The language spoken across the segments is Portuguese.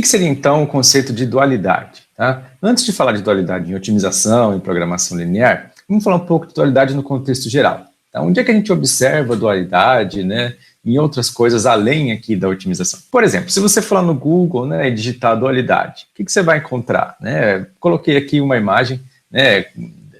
que seria, então, o conceito de dualidade? Tá? Antes de falar de dualidade em otimização, em programação linear, vamos falar um pouco de dualidade no contexto geral. Tá? Onde é que a gente observa a dualidade, né, em outras coisas além aqui da otimização? Por exemplo, se você for lá no Google, né, e digitar dualidade, o que você vai encontrar? Né? Coloquei aqui uma imagem, né,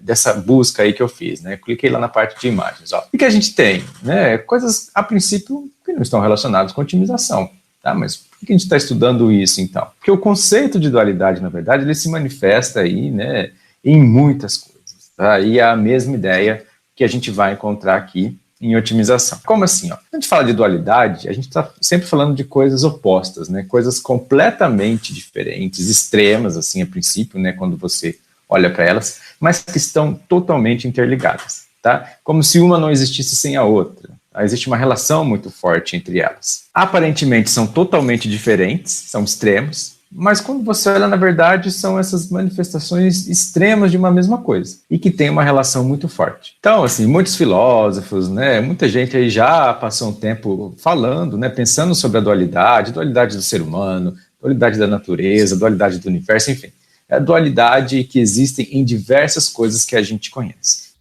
dessa busca aí que eu fiz, né? Cliquei lá na parte de imagens. Ó. O que a gente tem? Né? Coisas, a princípio, que não estão relacionadas com otimização. Tá? Mas por que a gente está estudando isso, então? Porque o conceito de dualidade, na verdade, ele se manifesta aí, né, em muitas coisas. Tá? E é a mesma ideia que a gente vai encontrar aqui em otimização. Como assim? Ó? Quando a gente fala de dualidade, a gente está sempre falando de coisas opostas, né? Coisas completamente diferentes, extremas, assim, a princípio, né, quando você olha para elas, mas que estão totalmente interligadas, tá? Como se uma não existisse sem a outra. Existe uma relação muito forte entre elas. Aparentemente são totalmente diferentes, são extremos, mas quando você olha, na verdade, são essas manifestações extremas de uma mesma coisa e que tem uma relação muito forte. Então, assim, muitos filósofos, né, muita gente aí já passou um tempo falando, né, pensando sobre a dualidade do ser humano, dualidade da natureza, dualidade do universo, enfim. É a dualidade que existem em diversas coisas que a gente conhece.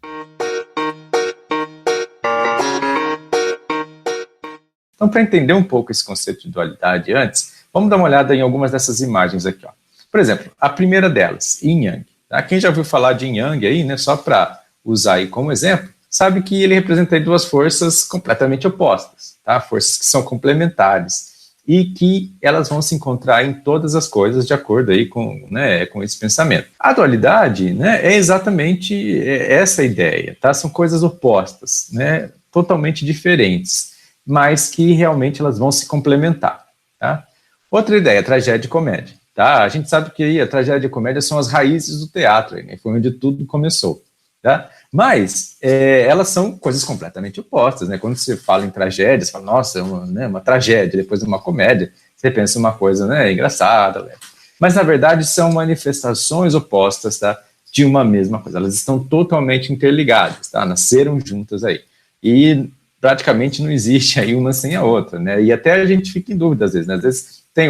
Então, para entender um pouco esse conceito de dualidade antes, vamos dar uma olhada em algumas dessas imagens aqui. Ó. Por exemplo, a primeira delas, Yin Yang. Tá? Quem já ouviu falar de Yin Yang aí, né, só para usar aí como exemplo, sabe que ele representa aí duas forças completamente opostas, tá? Forças que são complementares e que elas vão se encontrar em todas as coisas de acordo aí com, né, com esse pensamento. A dualidade, né, é exatamente essa ideia, tá? São coisas opostas, né, totalmente diferentes, mas que realmente elas vão se complementar, tá? Outra ideia, tragédia e comédia, tá? A gente sabe que a tragédia e a comédia são as raízes do teatro, né? Foi onde tudo começou, tá? Mas elas são coisas completamente opostas, né? Quando você fala em tragédia, você fala, nossa, é uma tragédia, depois uma comédia, você pensa uma coisa, né, engraçada, né? Mas na verdade são manifestações opostas, tá, de uma mesma coisa. Elas estão totalmente interligadas, tá? Nasceram juntas aí. E praticamente não existe aí uma sem a outra, né? E até a gente fica em dúvida às vezes, né? Às vezes tem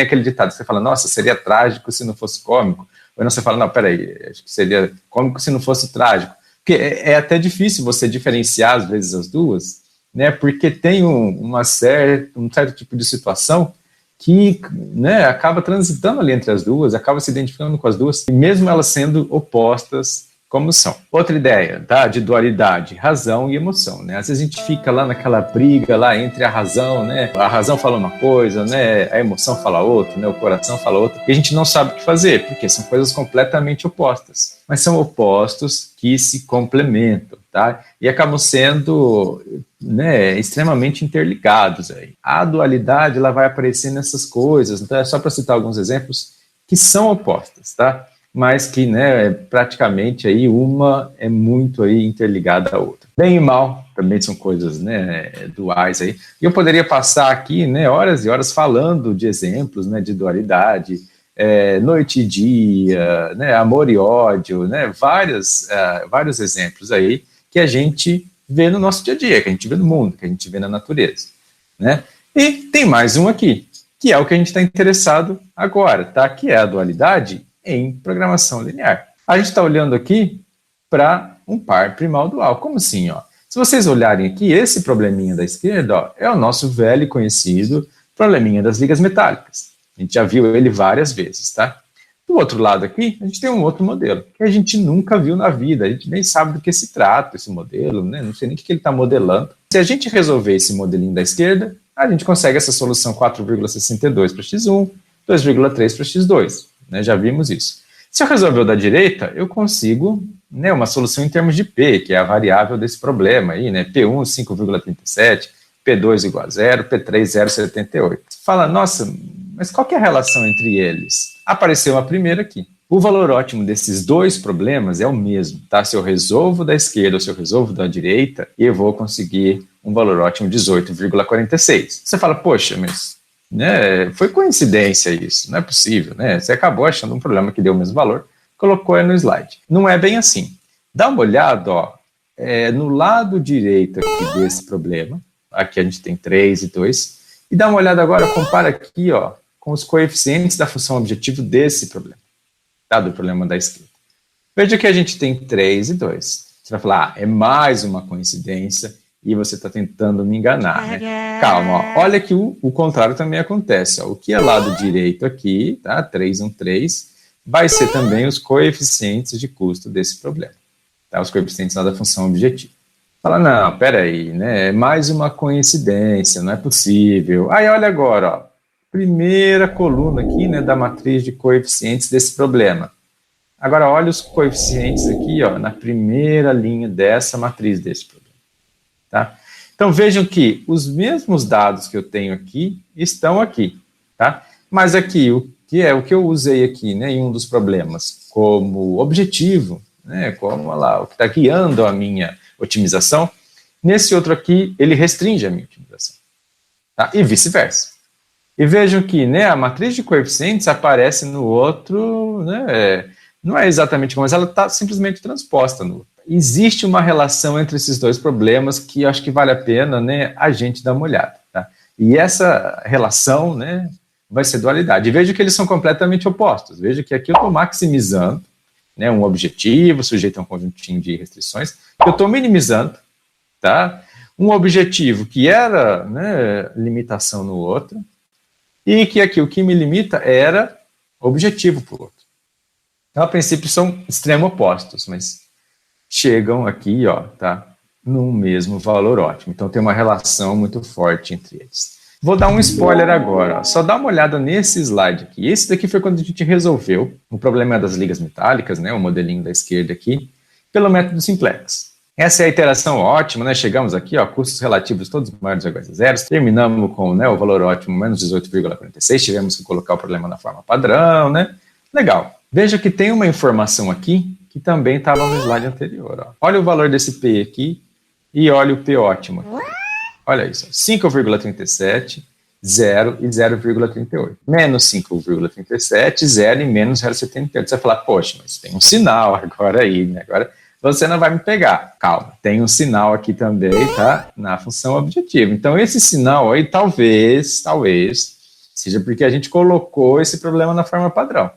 aquele ditado que você fala, nossa, seria trágico se não fosse cômico. Ou não, você fala, não, peraí, acho que seria cômico se não fosse trágico. Porque é até difícil você diferenciar, às vezes, as duas, né? Porque tem um certo tipo de situação que, né, acaba transitando ali entre as duas, acaba se identificando com as duas, e mesmo elas sendo opostas como são. Outra ideia, tá, de dualidade, razão e emoção, né? Às vezes a gente fica lá naquela briga lá entre a razão, né? A razão fala uma coisa, né? A emoção fala outra, né? O coração fala outra. E a gente não sabe o que fazer, porque são coisas completamente opostas. Mas são opostos que se complementam, tá? E acabam sendo, né, extremamente interligados aí. A dualidade, ela vai aparecer nessas coisas, então é só para citar alguns exemplos que são opostas, tá? Mas que, né, praticamente aí uma é muito aí interligada à outra. Bem e mal também são coisas, né, duais aí. E eu poderia passar aqui, né, horas e horas falando de exemplos, né, de dualidade, noite e dia, né, amor e ódio, né, vários exemplos aí que a gente vê no nosso dia a dia, que a gente vê no mundo, que a gente vê na natureza, né? E tem mais um aqui, que é o que a gente está interessado agora, tá? Que é a dualidade em programação linear. A gente está olhando aqui para um par primal dual. Como assim? Ó? Se vocês olharem aqui, esse probleminha da esquerda, ó, é o nosso velho e conhecido probleminha das ligas metálicas. A gente já viu ele várias vezes, tá? Do outro lado aqui, a gente tem um outro modelo, que a gente nunca viu na vida, a gente nem sabe do que se trata esse modelo, né? Não sei nem o que ele está modelando. Se a gente resolver esse modelinho da esquerda, a gente consegue essa solução 4,62 para x1, 2,3 para x2. Né, já vimos isso. Se eu resolver o da direita, eu consigo, né, uma solução em termos de P, que é a variável desse problema aí, né? P1, 5,37, P2 igual a 0, P3, 0,78. Você fala, nossa, mas qual que é a relação entre eles? Apareceu a primeira aqui. O valor ótimo desses dois problemas é o mesmo, tá? Se eu resolvo da esquerda ou se eu resolvo da direita, eu vou conseguir um valor ótimo de 18,46. Você fala, poxa, mas, né, foi coincidência isso, não é possível, né? Você acabou achando um problema que deu o mesmo valor, colocou aí no slide. Não é bem assim. Dá uma olhada, ó, no lado direito aqui desse problema, aqui a gente tem 3 e 2, e dá uma olhada agora, compara aqui, ó, com os coeficientes da função objetivo desse problema, tá? Do problema da esquerda. Veja que a gente tem 3 e 2. Você vai falar, é mais uma coincidência e você está tentando me enganar, né? Calma, ó. Olha que o contrário também acontece. Ó. O que é lado direito aqui, tá? 3, 1, 3, vai ser também os coeficientes de custo desse problema, tá? Os coeficientes lá da função objetivo. Fala, não, peraí, né? É mais uma coincidência, não é possível. Aí, olha agora, ó. Primeira coluna aqui, né, da matriz de coeficientes desse problema. Agora, olha os coeficientes aqui, ó, na primeira linha dessa matriz desse problema. Tá? Então, vejam que os mesmos dados que eu tenho aqui estão aqui. Tá? Mas aqui, o que eu usei aqui, né, em um dos problemas como objetivo, né, como lá, o que está guiando a minha otimização, nesse outro aqui, ele restringe a minha otimização. Tá? E vice-versa. E vejam que, né, a matriz de coeficientes aparece no outro, né, não é exatamente como, mas ela está simplesmente transposta no outro. Existe uma relação entre esses dois problemas que eu acho que vale a pena, né, a gente dar uma olhada. Tá? E essa relação, né, vai ser dualidade. E veja que eles são completamente opostos. Veja que aqui eu estou maximizando, né, um objetivo sujeito a um conjuntinho de restrições, que eu estou minimizando, tá? Um objetivo que era, né, limitação no outro, e que aqui o que me limita era objetivo para o outro. Então, a princípio, são extremos opostos, mas chegam aqui, ó, tá, no mesmo valor ótimo. Então, tem uma relação muito forte entre eles. Vou dar um spoiler agora, ó. Só dá uma olhada nesse slide aqui. Esse daqui foi quando a gente resolveu o problema das ligas metálicas, né, o modelinho da esquerda aqui, pelo método simplex. Essa é a iteração ótima, né? Chegamos aqui, ó, custos relativos todos maiores ou iguais a zero. Terminamos com, né, o valor ótimo menos 18,46. Tivemos que colocar o problema na forma padrão, né? Legal. Veja que tem uma informação aqui que também estava no slide anterior. Ó. Olha o valor desse P aqui e olha o P ótimo aqui. Olha isso, 5,37, 0 e 0,38. Menos 5,37, 0 e menos 0,78. Você vai falar, poxa, mas tem um sinal agora aí, né? Agora você não vai me pegar. Calma, tem um sinal aqui também, tá? Na função objetiva. Então, esse sinal aí, talvez, seja porque a gente colocou esse problema na forma padrão.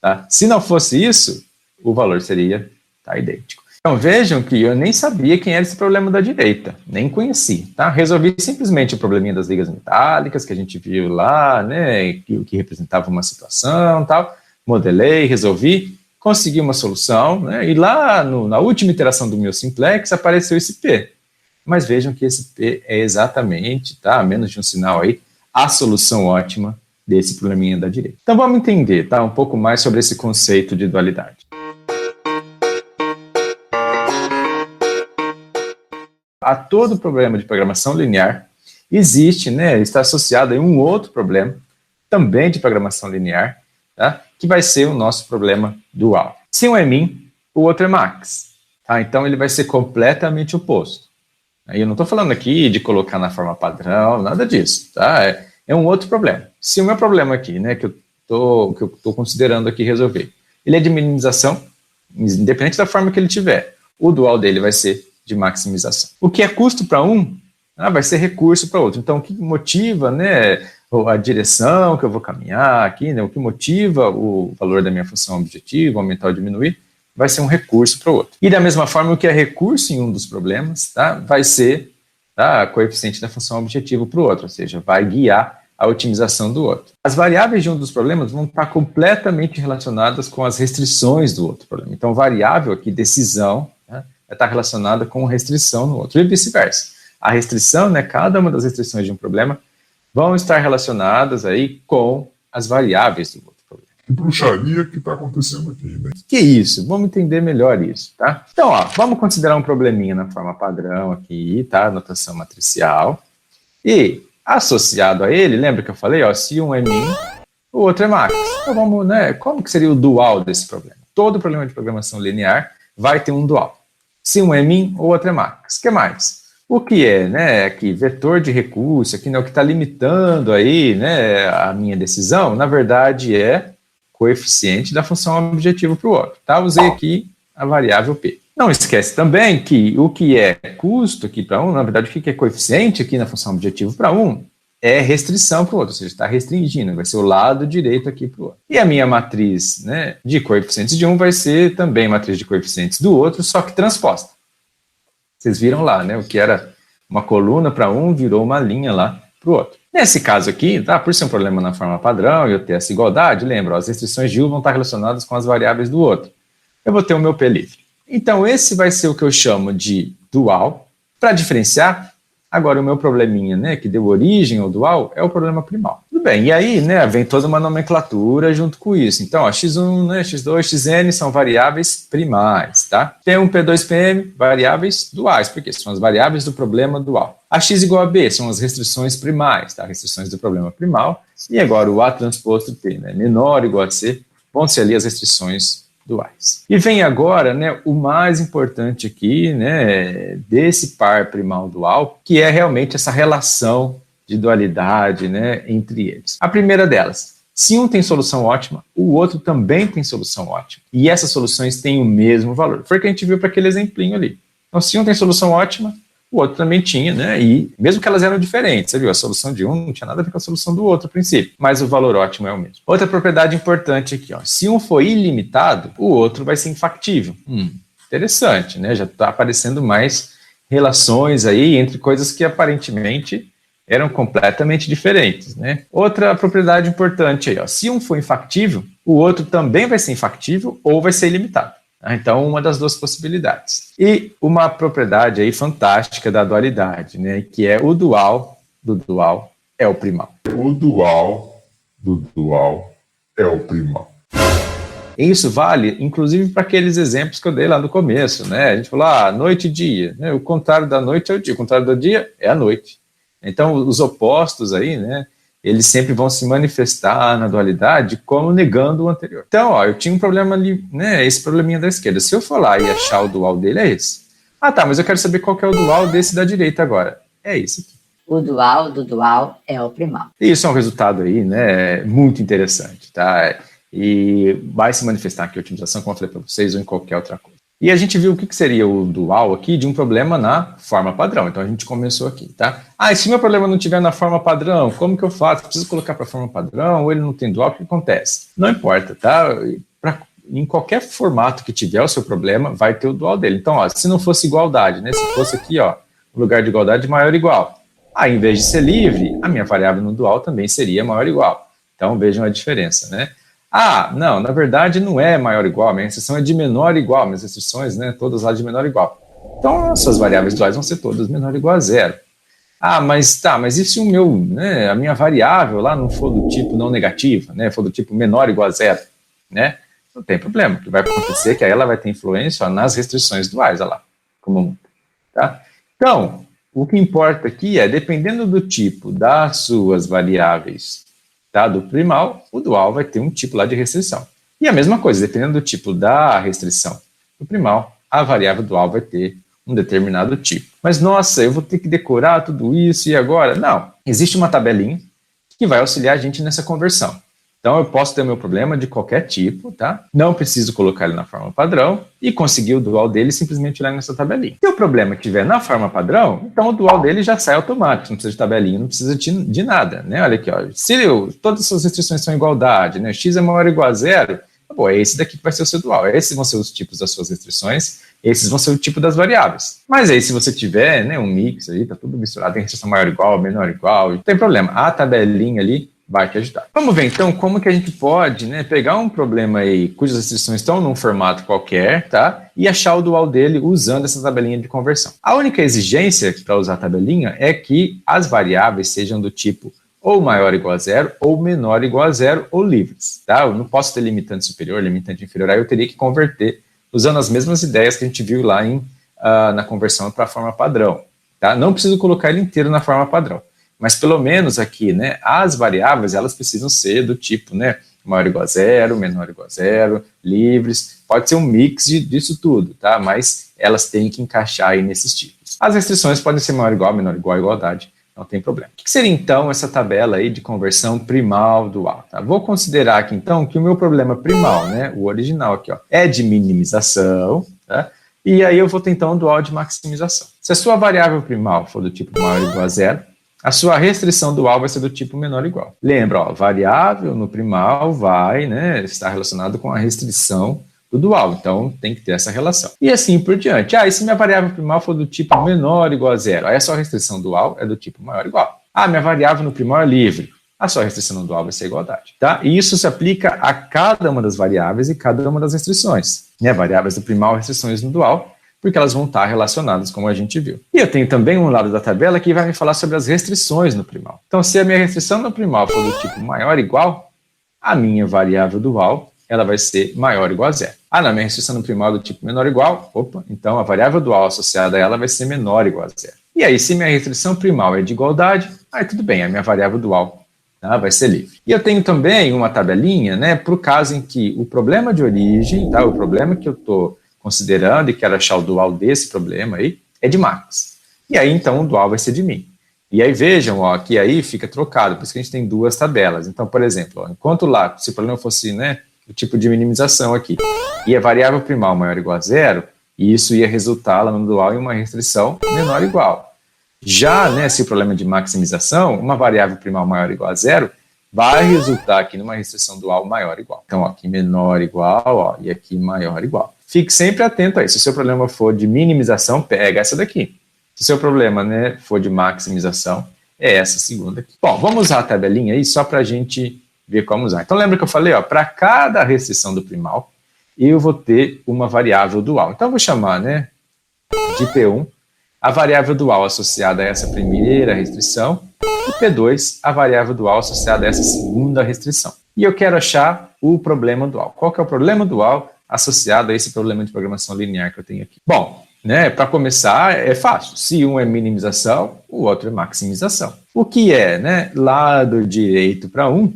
Tá? Se não fosse isso, o valor seria, tá, idêntico. Então, vejam que eu nem sabia quem era esse problema da direita, nem conheci, tá? Resolvi simplesmente o probleminha das ligas metálicas, que a gente viu lá, né, que representava uma situação, tal, modelei, resolvi, consegui uma solução, né, e lá na última iteração do meu simplex apareceu esse P. Mas vejam que esse P é exatamente, tá, menos de um sinal aí, a solução ótima desse probleminha da direita. Então vamos entender, tá, um pouco mais sobre esse conceito de dualidade. A todo problema de programação linear existe, né, está associado a um outro problema, também de programação linear, tá, que vai ser o nosso problema dual. Se um é min, o outro é max. Tá? Então ele vai ser completamente oposto. Eu não estou falando aqui de colocar na forma padrão, nada disso. Tá? É um outro problema. Se o meu problema aqui, né, que eu estou considerando aqui resolver, ele é de minimização, independente da forma que ele tiver, o dual dele vai ser de maximização. O que é custo para um, vai ser recurso para outro. Então, o que motiva, né, a direção que eu vou caminhar aqui, né, o que motiva o valor da minha função objetiva, aumentar ou diminuir, vai ser um recurso para o outro. E da mesma forma, o que é recurso em um dos problemas, tá, vai ser, tá, coeficiente da função objetiva para o outro, ou seja, vai guiar a otimização do outro. As variáveis de um dos problemas vão estar completamente relacionadas com as restrições do outro problema. Então, variável aqui, decisão, né, vai estar relacionada com restrição no outro, e vice-versa. A restrição, né, cada uma das restrições de um problema vão estar relacionadas aí com as variáveis do outro problema. Que bruxaria que está acontecendo aqui, né? Que é isso? Vamos entender melhor isso, tá? Então, ó, vamos considerar um probleminha na forma padrão aqui, tá? Notação matricial. E, associado a ele, lembra que eu falei, ó, se um é min, o outro é max. Então, vamos, né, como que seria o dual desse problema? Todo problema de programação linear vai ter um dual. Se um é min, o outro é max. O que mais? O que é, né, aqui, vetor de recurso, aqui, né, o que está limitando aí, né, a minha decisão, na verdade é coeficiente da função objetivo para o outro, tá? Usei aqui a variável P. Não esquece também que o que é custo aqui para um, na verdade, o que é coeficiente aqui na função objetivo para um, é restrição para o outro, ou seja, está restringindo, vai ser o lado direito aqui para o outro. E a minha matriz, né, de coeficientes de um vai ser também matriz de coeficientes do outro, só que transposta. Vocês viram lá, né, o que era uma coluna para um virou uma linha lá para o outro. Nesse caso aqui, tá, por ser um problema na forma padrão e eu ter essa igualdade, lembra, as restrições de um vão estar relacionadas com as variáveis do outro. Eu vou ter o meu P livre. Então, esse vai ser o que eu chamo de dual. Para diferenciar, agora o meu probleminha, né, que deu origem ao dual, é o problema primal. Tudo bem, e aí, né, vem toda uma nomenclatura junto com isso. Então, ó, x1, né, x2, xn são variáveis primais, tá? P1, P2, PM, variáveis duais, porque são as variáveis do problema dual. A x igual a b são as restrições primais, tá? Restrições do problema primal. E agora o A transposto T, né, menor ou igual a C, vão ser ali as restrições duais. E vem agora, né, o mais importante aqui, né, desse par primal dual, que é realmente essa relação de dualidade, né, entre eles. A primeira delas, se um tem solução ótima, o outro também tem solução ótima. E essas soluções têm o mesmo valor. Foi o que a gente viu para aquele exemplinho ali. Então, se um tem solução ótima, o outro também tinha, né? E mesmo que elas eram diferentes, você viu, a solução de um não tinha nada a ver com a solução do outro a princípio, mas o valor ótimo é o mesmo. Outra propriedade importante aqui, ó, se um for ilimitado, o outro vai ser infactível. Interessante, né? Já está aparecendo mais relações aí entre coisas que aparentemente eram completamente diferentes, né? Outra propriedade importante aí, ó, se um for infactível, o outro também vai ser infactível ou vai ser ilimitado. Então, uma das duas possibilidades. E uma propriedade aí fantástica da dualidade, né, que é o dual do dual é o primal. O dual do dual é o primal. Isso vale, inclusive, para aqueles exemplos que eu dei lá no começo, né? A gente falou, noite e dia, né? O contrário da noite é o dia, o contrário do dia é a noite. Então, os opostos aí, né, eles sempre vão se manifestar na dualidade como negando o anterior. Então, ó, eu tinha um problema ali, né, esse probleminha da esquerda. Se eu for lá e achar o dual dele, é esse. Tá, mas eu quero saber qual que é o dual desse da direita agora. É esse aqui. O dual do dual é o primal. Isso é um resultado aí, né, muito interessante, tá? E vai se manifestar aqui em otimização, como eu falei para vocês, ou em qualquer outra coisa. E a gente viu o que seria o dual aqui de um problema na forma padrão. Então a gente começou aqui, tá? E se meu problema não estiver na forma padrão, como que eu faço? Preciso colocar para a forma padrão ou ele não tem dual? O que acontece? Não importa, tá? Em qualquer formato que tiver o seu problema, vai ter o dual dele. Então, ó, se não fosse igualdade, né? Se fosse aqui, ó, o lugar de igualdade maior ou igual. Em vez de ser livre, a minha variável no dual também seria maior ou igual. Então vejam a diferença, né? Não, na verdade não é maior ou igual, minha restrição é de menor ou igual, minhas restrições, né, todas lá de menor ou igual. Então, as suas variáveis duais vão ser todas menor ou igual a zero. Mas e se o meu, né, a minha variável lá não for do tipo não negativa, né, for do tipo menor ou igual a zero, né, não tem problema. O que vai acontecer é que aí ela vai ter influência nas restrições duais, olha lá, como tá? Então, o que importa aqui é, dependendo do tipo das suas variáveis, tá, do primal, o dual vai ter um tipo lá de restrição. E a mesma coisa, dependendo do tipo da restrição do primal, a variável dual vai ter um determinado tipo. Mas, nossa, eu vou ter que decorar tudo isso e agora? Não, existe uma tabelinha que vai auxiliar a gente nessa conversão. Então, eu posso ter o meu problema de qualquer tipo, tá? Não preciso colocar ele na forma padrão e conseguir o dual dele simplesmente olhar nessa tabelinha. Se o problema estiver na forma padrão, então o dual dele já sai automático, não precisa de tabelinha, não precisa de nada, né? Olha aqui, ó. Se todas as suas restrições são igualdade, né? X é maior ou igual a zero, é esse daqui que vai ser o seu dual. Esses vão ser os tipos das suas restrições, esses vão ser o tipo das variáveis. Mas aí, se você tiver, né, um mix aí, tá tudo misturado, tem restrição maior ou igual, menor ou igual, não tem problema. A tabelinha ali vai te ajudar. Vamos ver, então, como que a gente pode, né, pegar um problema aí cujas restrições estão num formato qualquer, tá? E achar o dual dele usando essa tabelinha de conversão. A única exigência para usar a tabelinha é que as variáveis sejam do tipo ou maior ou igual a zero, ou menor ou igual a zero, ou livres, tá? Eu não posso ter limitante superior, limitante inferior, aí eu teria que converter usando as mesmas ideias que a gente viu lá na conversão para a forma padrão, tá? Não preciso colocar ele inteiro na forma padrão. Mas pelo menos aqui, né, as variáveis, elas precisam ser do tipo, né, maior ou igual a zero, menor ou igual a zero, livres, pode ser um mix disso tudo, tá? Mas elas têm que encaixar aí nesses tipos. As restrições podem ser maior ou igual, menor ou igual a igualdade, não tem problema. O que seria então essa tabela aí de conversão primal dual? Tá? Vou considerar aqui então que o meu problema primal, né, o original aqui, ó, é de minimização, tá? E aí eu vou ter então um dual de maximização. Se a sua variável primal for do tipo maior ou igual a zero, a sua restrição dual vai ser do tipo menor ou igual. Lembra, ó, variável no primal vai, né, estar relacionado com a restrição do dual, então tem que ter essa relação. E assim por diante. E se minha variável primal for do tipo menor ou igual a zero, aí a sua restrição dual é do tipo maior ou igual. Minha variável no primal é livre, a sua restrição no dual vai ser igualdade. Tá? E isso se aplica a cada uma das variáveis e cada uma das restrições. Variáveis do primal, restrições no dual, porque elas vão estar relacionadas, como a gente viu. E eu tenho também um lado da tabela que vai me falar sobre as restrições no primal. Então, se a minha restrição no primal for do tipo maior ou igual, a minha variável dual, ela vai ser maior ou igual a zero. Minha restrição no primal é do tipo menor ou igual, então a variável dual associada a ela vai ser menor ou igual a zero. E aí, se minha restrição primal é de igualdade, aí tudo bem, a minha variável dual vai ser livre. E eu tenho também uma tabelinha, né, para o caso em que o problema de origem, o problema que eu estou considerando e quero achar o dual desse problema aí, é de Max. E aí, então, o dual vai ser de mim. E aí, vejam, que aí fica trocado, por isso que a gente tem duas tabelas. Então, por exemplo, enquanto lá, se o problema fosse, né, o tipo de minimização aqui, e a variável primal maior ou igual a zero, e isso ia resultar lá no dual em uma restrição menor ou igual. Já, né, se o problema é de maximização, uma variável primal maior ou igual a zero, vai resultar aqui numa restrição dual maior ou igual. Então, aqui menor ou igual, e aqui maior ou igual. Fique sempre atento a isso. Se o seu problema for de minimização, pega essa daqui. Se o seu problema, né, for de maximização, é essa segunda aqui. Bom, vamos usar a tabelinha aí só para a gente ver como usar. Então, lembra que eu falei, para cada restrição do primal, eu vou ter uma variável dual. Então, eu vou chamar, né, de P1 a variável dual associada a essa primeira restrição e P2 a variável dual associada a essa segunda restrição. E eu quero achar o problema dual. Qual que é o problema dual associado a esse problema de programação linear que eu tenho aqui? Bom, né, para começar, é fácil. Se um é minimização, o outro é maximização. O que é, né, lado direito para um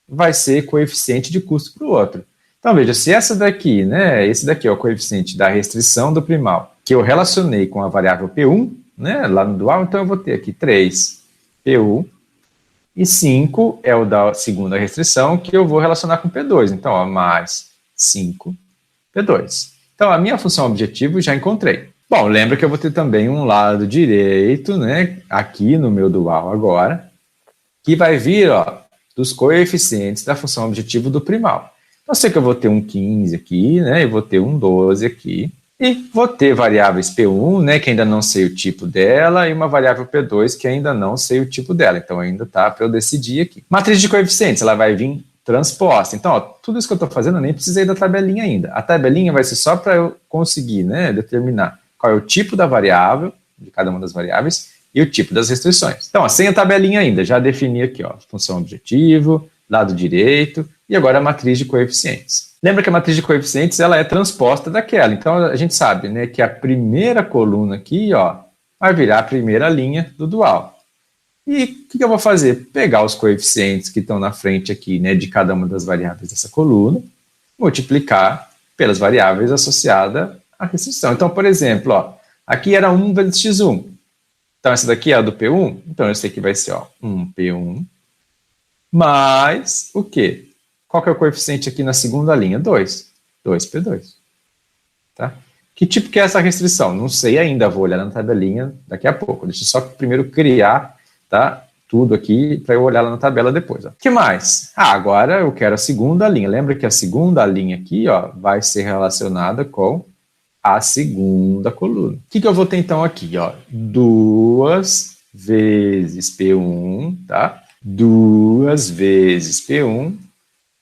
vai ser coeficiente de custo para o outro. Então, veja, se essa daqui, né, esse daqui é o coeficiente da restrição do primal, que eu relacionei com a variável P1, né, lá no dual, então eu vou ter aqui 3 P1 e 5 é o da segunda restrição, que eu vou relacionar com P2. Então, mais 5 P2. Então, a minha função objetivo já encontrei. Bom, lembra que eu vou ter também um lado direito, né, aqui no meu dual agora, que vai vir, dos coeficientes da função objetivo do primal. Então, eu sei que eu vou ter um 15 aqui, né, e vou ter um 12 aqui, e vou ter variáveis P1, né, que ainda não sei o tipo dela, e uma variável P2, que ainda não sei o tipo dela. Então, ainda está para eu decidir aqui. Matriz de coeficientes, ela vai vir transposta. Então, tudo isso que eu estou fazendo, eu nem precisei da tabelinha ainda. A tabelinha vai ser só para eu conseguir, né, determinar qual é o tipo da variável, de cada uma das variáveis, e o tipo das restrições. Então, sem a tabelinha ainda, já defini aqui, função objetivo, lado direito, e agora a matriz de coeficientes. Lembra que a matriz de coeficientes, ela é transposta daquela. Então, a gente sabe, né, que a primeira coluna aqui, vai virar a primeira linha do dual. E o que eu vou fazer? Pegar os coeficientes que estão na frente aqui, né, de cada uma das variáveis dessa coluna, multiplicar pelas variáveis associadas à restrição. Então, por exemplo, aqui era 1 vezes x1. Então, essa daqui é a do P1. Então, eu sei que vai ser 1P1 mais o quê? Qual que é o coeficiente aqui na segunda linha? 2. 2P2. Tá? Que tipo que é essa restrição? Não sei ainda, vou olhar na tabelinha daqui a pouco. Deixa eu só primeiro criar, tá, tudo aqui para eu olhar lá na tabela depois. O que mais? Agora eu quero a segunda linha. Lembra que a segunda linha aqui, vai ser relacionada com a segunda coluna. O que eu vou ter então aqui? 2 vezes P1, tá? 2 vezes P1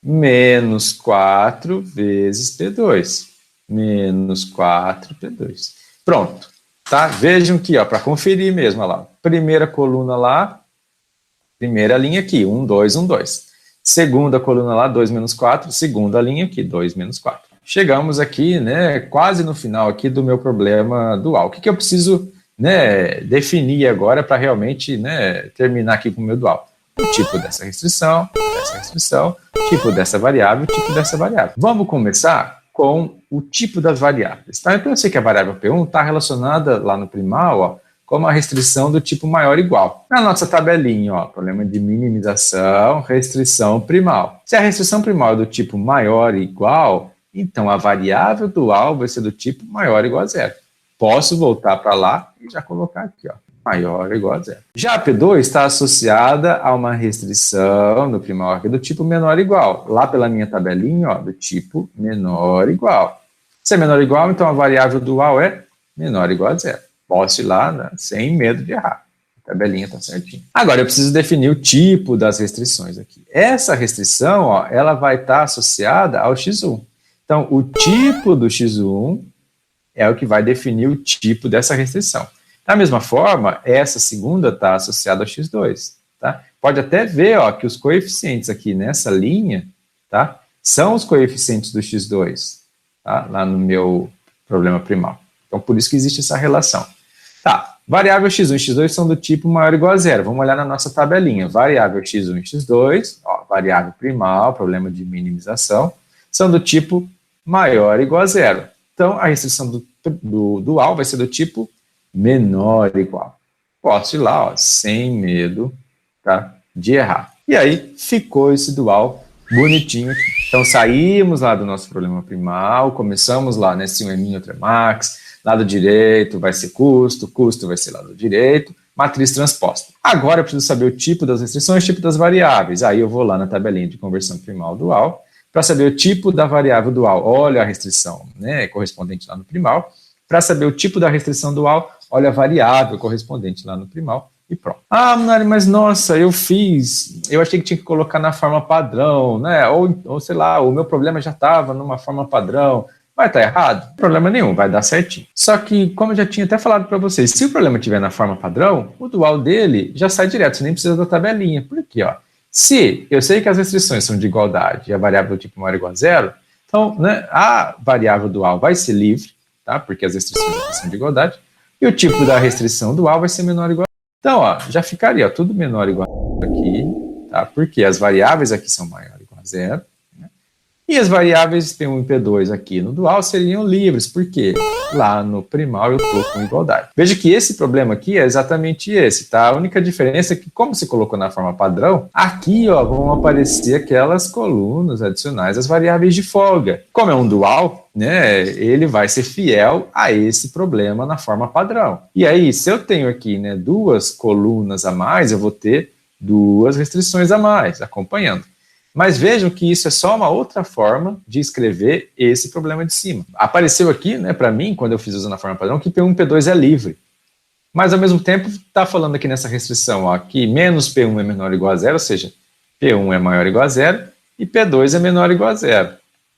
menos 4 vezes P2. Menos 4P2. Pronto. Tá? Vejam aqui, para conferir mesmo, olha lá. Primeira coluna lá, primeira linha aqui, 1, 2, 1, 2. Segunda coluna lá, 2 menos 4. Segunda linha aqui, 2 menos 4. Chegamos aqui, né, quase no final aqui do meu problema dual. O que eu preciso, né, definir agora para realmente, né, terminar aqui com o meu dual? O tipo dessa restrição, tipo dessa variável, tipo dessa variável. Vamos começar com o tipo das variáveis. Tá? Então, eu sei que a variável P1 está relacionada lá no primal, com uma restrição do tipo maior ou igual. Na nossa tabelinha, problema de minimização, restrição primal. Se a restrição primal é do tipo maior ou igual, então a variável dual vai ser do tipo maior ou igual a zero. Posso voltar para lá e já colocar aqui. maior ou igual a zero. Já a P2 está associada a uma restrição no primal aqui do tipo menor ou igual. Lá pela minha tabelinha, ó, do tipo menor ou igual. Se é menor ou igual, então a variável dual é menor ou igual a zero. Posso ir lá, né, sem medo de errar. A tabelinha está certinha. Agora eu preciso definir o tipo das restrições aqui. Essa restrição, ó, ela vai estar associada ao x1. Então, o tipo do x1 é o que vai definir o tipo dessa restrição. Da mesma forma, essa segunda está associada ao x2. Tá? Pode até ver, ó, que os coeficientes aqui nessa linha, tá, são os coeficientes do x2, tá, lá no meu problema primal. Então, por isso que existe essa relação. Tá, variável x1 e x2 são do tipo maior ou igual a zero. Vamos olhar na nossa tabelinha. Variável x1 e x2, ó, variável primal, problema de minimização, são do tipo maior ou igual a zero. Então, a restrição do dual vai ser do tipo menor ou igual. Posso ir lá, ó, sem medo, tá, de errar. E aí, ficou esse dual bonitinho aqui. Então, saímos lá do nosso problema primal, começamos lá, né, se um é min, outro é max, lado direito vai ser custo, custo vai ser lado direito, matriz transposta. Agora eu preciso saber o tipo das restrições, o tipo das variáveis. Aí eu vou lá na tabelinha de conversão primal dual, para saber o tipo da variável dual, olha a restrição, né, correspondente lá no primal. Para saber o tipo da restrição dual, olha a variável correspondente lá no primal e pronto. Ah, Munari, mas nossa, eu achei que tinha que colocar na forma padrão, né, ou sei lá, o meu problema já estava numa forma padrão. Vai estar errado? Problema nenhum, vai dar certinho. Só que, como eu já tinha até falado para vocês, se o problema estiver na forma padrão, o dual dele já sai direto, você nem precisa da tabelinha. Por quê? Ó? Se eu sei que as restrições são de igualdade e a variável do tipo maior ou igual a zero, então, né, a variável dual vai ser livre, tá? Porque as restrições aqui são de igualdade, e o tipo da restrição dual vai ser menor ou igual a zero. Então, ó, já ficaria ó, tudo menor ou igual a zero aqui, tá? Porque as variáveis aqui são maior ou igual a zero, né? E as variáveis P1 e P2 aqui no dual seriam livres, porque lá no primal eu estou com igualdade. Veja que esse problema aqui é exatamente esse, tá? A única diferença é que, como se colocou na forma padrão, aqui ó, vão aparecer aquelas colunas adicionais, as variáveis de folga. Como é um dual, né, ele vai ser fiel a esse problema na forma padrão. E aí, se eu tenho aqui, né, duas colunas a mais, eu vou ter duas restrições a mais, acompanhando. Mas vejam que isso é só uma outra forma de escrever esse problema de cima. Apareceu aqui, né, para mim, quando eu fiz usando a forma padrão, que P1 e P2 é livre. Mas, ao mesmo tempo, está falando aqui nessa restrição ó, que menos P1 é menor ou igual a zero, ou seja, P1 é maior ou igual a zero e P2 é menor ou igual a zero.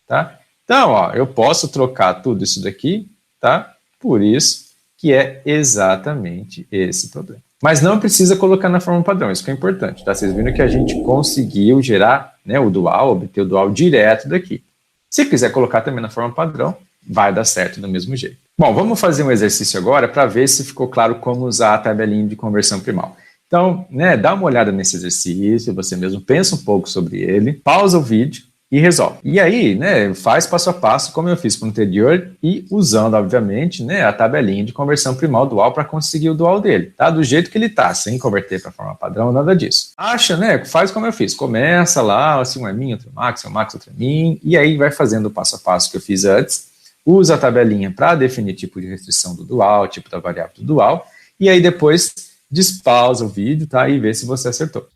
Tá? Então, ó, eu posso trocar tudo isso daqui, tá? Por isso que é exatamente esse problema. Mas não precisa colocar na forma padrão, isso que é importante, tá? Vocês viram que a gente conseguiu gerar, né, o dual, obter o dual direto daqui. Se quiser colocar também na forma padrão, vai dar certo do mesmo jeito. Bom, vamos fazer um exercício agora para ver se ficou claro como usar a tabelinha de conversão primal. Então, né, dá uma olhada nesse exercício, você mesmo pensa um pouco sobre ele, pausa o vídeo e resolve. E aí, né, faz passo a passo, como eu fiz para o anterior, e usando, obviamente, né, a tabelinha de conversão primal dual para conseguir o dual dele, tá? Do jeito que ele tá, sem converter para forma padrão, nada disso. Acha, né, faz como eu fiz, começa lá, assim, um é min, outro é max, outro é min, e aí vai fazendo o passo a passo que eu fiz antes, usa a tabelinha para definir tipo de restrição do dual, tipo da variável do dual, e aí depois despausa o vídeo, tá, e vê se você acertou.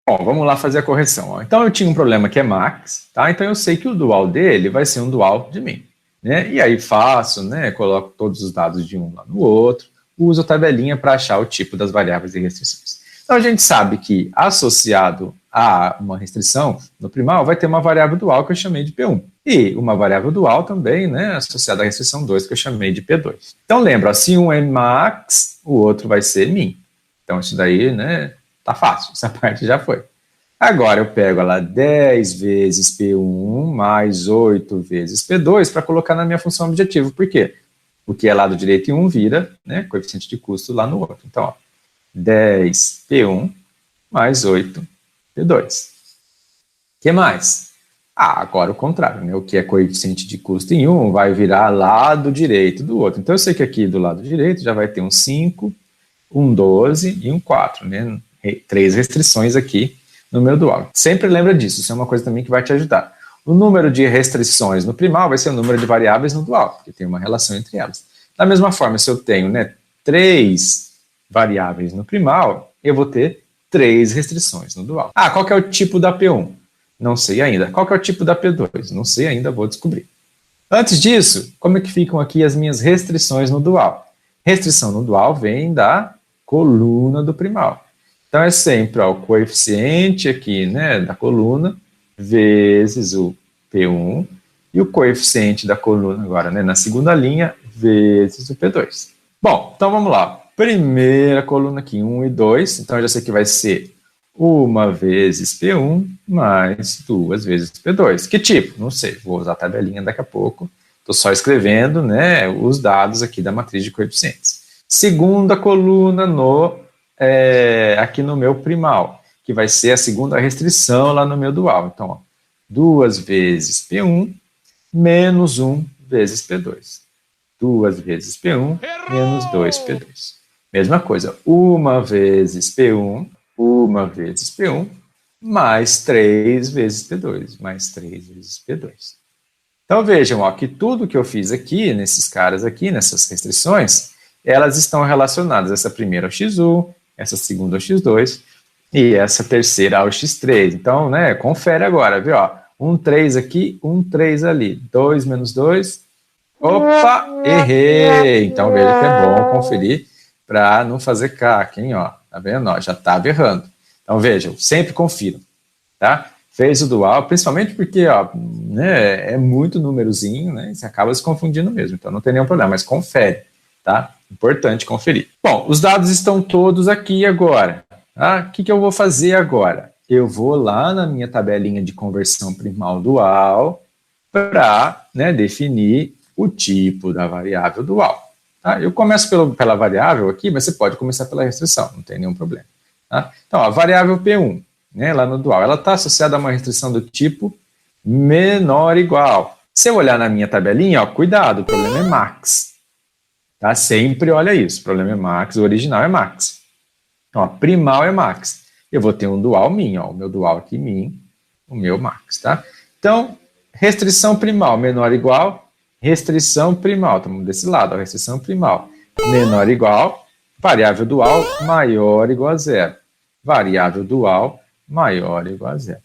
Bom, vamos lá fazer a correção. Ó. Então eu tinha um problema que é max, tá? Então eu sei que o dual dele vai ser um dual de min, né? E aí faço, né? Coloco todos os dados de um lá no outro, uso a tabelinha para achar o tipo das variáveis e restrições. Então a gente sabe que associado a uma restrição no primal vai ter uma variável dual que eu chamei de P1 e uma variável dual também, né? Associada à restrição 2 que eu chamei de P2. Então lembra, se um é max, o outro vai ser min. Então isso daí, né? Tá fácil, essa parte já foi. Agora eu pego lá 10 vezes P1 mais 8 vezes P2 para colocar na minha função objetivo. Por quê? O que é lado direito em 1 vira, né, coeficiente de custo lá no outro. Então, ó, 10 P1 mais 8 P2. O que mais? Ah, agora o contrário, né? O que é coeficiente de custo em 1 vai virar lado direito do outro. Então eu sei que aqui do lado direito já vai ter um 5, um 12 e um 4, né? 3 restrições aqui no meu dual. Sempre lembra disso, isso é uma coisa também que vai te ajudar. O número de restrições no primal vai ser o número de variáveis no dual, porque tem uma relação entre elas. Da mesma forma, se eu tenho, né, 3 variáveis no primal, eu vou ter 3 restrições no dual. Ah, qual que é o tipo da P1? Não sei ainda. Qual que é o tipo da P2? Não sei ainda, vou descobrir. Antes disso, como é que ficam aqui as minhas restrições no dual? Restrição no dual vem da coluna do primal. Então é sempre o coeficiente aqui, né, da coluna vezes o P1 e o coeficiente da coluna agora, né, na segunda linha, vezes o P2. Bom, então vamos lá. Primeira coluna aqui, 1 e 2. Então eu já sei que vai ser 1 vezes P1 mais 2 vezes P2. Que tipo? Não sei, vou usar a tabelinha daqui a pouco. Estou só escrevendo, né, os dados aqui da matriz de coeficientes. Segunda coluna aqui no meu primal, que vai ser a segunda restrição lá no meu dual. Então, ó, 2 vezes P1 menos 1 vezes P2. 2 vezes P1 menos 2P2. Mesma coisa, 1 vezes P1, 1 vezes P1, mais 3 vezes P2, mais 3 vezes P2. Então vejam, ó, que tudo que eu fiz aqui, nesses caras aqui, nessas restrições, elas estão relacionadas. Essa primeira ao x1, essa segunda ao x2 e essa terceira ao x3. Então, né, confere agora, viu? Ó, 3 aqui, 3 ali. 2 menos 2. Opa, errei! Então veja que é bom conferir para não fazer caca, hein? Ó, tá vendo? Ó, já estava errando. Então vejam, sempre confiram, tá? Fez o dual, principalmente porque, ó, né, é muito númerozinho, né? Você acaba se confundindo mesmo, então não tem nenhum problema, mas confere, tá? Importante conferir. Bom, os dados estão todos aqui agora. Tá? O que eu vou fazer agora? Eu vou lá na minha tabelinha de conversão primal dual para, né, definir o tipo da variável dual. Tá? Eu começo pela variável aqui, mas você pode começar pela restrição, não tem nenhum problema. Tá? Então, a variável P1, né, lá no dual, ela está associada a uma restrição do tipo menor ou igual. Se eu olhar na minha tabelinha, ó, cuidado, o problema é max. Tá? Sempre olha isso, o problema é max, o original é max. Então, ó, primal é max. Eu vou ter um dual min, ó, o meu dual aqui min, o meu max. Tá? Então, restrição primal menor ou igual, restrição primal, estamos desse lado, ó, restrição primal menor ou igual, variável dual maior ou igual a zero. Variável dual maior ou igual a zero.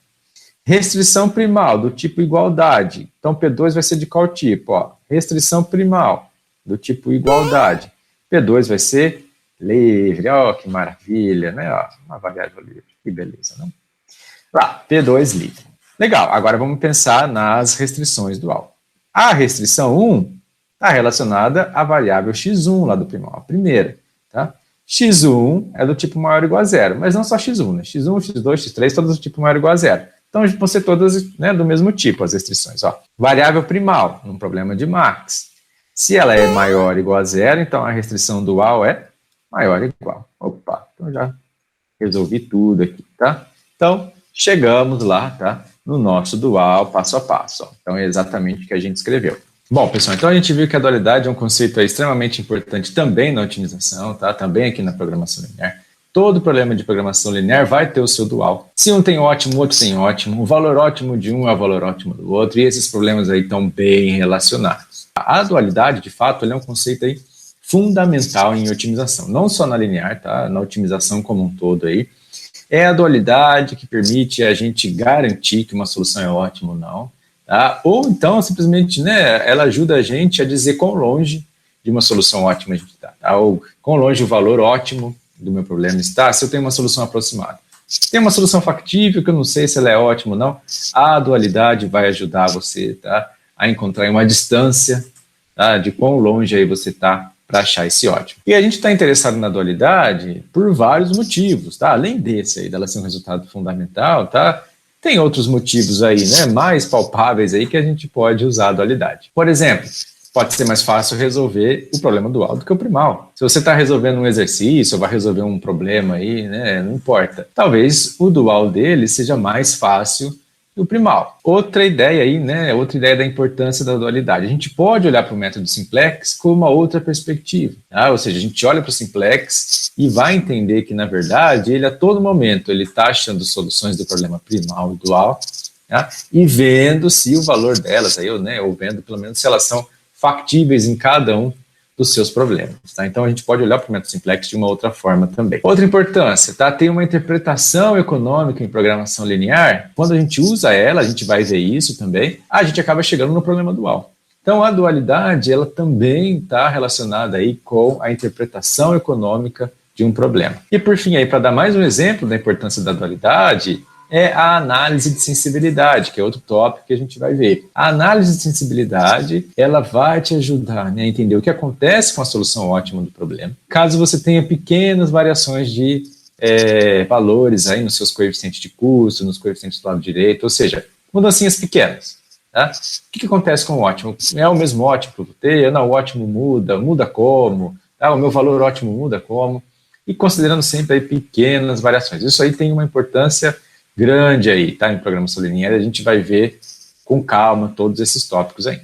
Restrição primal do tipo igualdade. Então, P2 vai ser de qual tipo? Ó, restrição primal do tipo igualdade. P2 vai ser livre. Ó, que maravilha, né? Ó, uma variável livre. Que beleza, não? Lá, P2 livre. Legal, agora vamos pensar nas restrições dual. A restrição 1 está relacionada à variável x1 lá do primal, a primeira, tá? x1 é do tipo maior ou igual a zero, mas não só x1, né? x1, x2, x3, todas do tipo maior ou igual a zero. Então, vão ser todas, né, do mesmo tipo as restrições. Ó. Variável primal, um problema de Max. Se ela é maior ou igual a zero, então a restrição dual é maior ou igual. Opa, então já resolvi tudo aqui, tá? Então, chegamos lá, tá? No nosso dual, passo a passo. Ó. Então, é exatamente o que a gente escreveu. Bom, pessoal, então a gente viu que a dualidade é um conceito extremamente importante também na otimização, tá? Também aqui na programação linear. Todo problema de programação linear vai ter o seu dual. Se um tem ótimo, o outro tem ótimo. O valor ótimo de um é o valor ótimo do outro. E esses problemas aí estão bem relacionados. A dualidade, de fato, ele é um conceito aí fundamental em otimização. Não só na linear, tá? Na otimização como um todo aí. É a dualidade que permite a gente garantir que uma solução é ótima ou não. Tá? Ou então, simplesmente, né, ela ajuda a gente a dizer quão longe de uma solução ótima a gente está. Tá? Ou quão longe o valor ótimo do meu problema está, se eu tenho uma solução aproximada. Se tem uma solução factível, que eu não sei se ela é ótima ou não, a dualidade vai ajudar você, tá, a encontrar uma distância, tá, de quão longe aí você está para achar esse ótimo. E a gente está interessado na dualidade por vários motivos, tá? Além desse aí, dela ser um resultado fundamental, tá? Tem outros motivos aí, né, mais palpáveis aí que a gente pode usar a dualidade. Por exemplo, pode ser mais fácil resolver o problema dual do que o primal. Se você está resolvendo um exercício ou vai resolver um problema aí, né, não importa. Talvez o dual dele seja mais fácil que o primal. Outra ideia aí, né, outra ideia da importância da dualidade. A gente pode olhar para o método simplex com uma outra perspectiva. Tá? Ou seja, a gente olha para o simplex e vai entender que, na verdade, ele a todo momento ele está achando soluções do problema primal e dual, tá? E vendo se o valor delas, aí, né, ou vendo pelo menos se elas são factíveis em cada um dos seus problemas. Tá? Então a gente pode olhar para o método simplex de uma outra forma também. Outra importância, tá? Tem uma interpretação econômica em programação linear. Quando a gente usa ela, a gente vai ver isso também, a gente acaba chegando no problema dual. Então a dualidade, ela também está relacionada aí com a interpretação econômica de um problema. E por fim, aí, para dar mais um exemplo da importância da dualidade, é a análise de sensibilidade, que é outro tópico que a gente vai ver. A análise de sensibilidade, ela vai te ajudar, né, a entender o que acontece com a solução ótima do problema, caso você tenha pequenas variações de valores aí nos seus coeficientes de custo, nos coeficientes do lado direito, ou seja, mudancinhas pequenas. Tá? O que acontece com o ótimo? É o mesmo ótimo que eu vou ter? Não, o ótimo muda como? Tá? O meu valor ótimo muda como? E considerando sempre aí pequenas variações. Isso aí tem uma importância grande aí, tá? Em programação linear, a gente vai ver com calma todos esses tópicos ainda.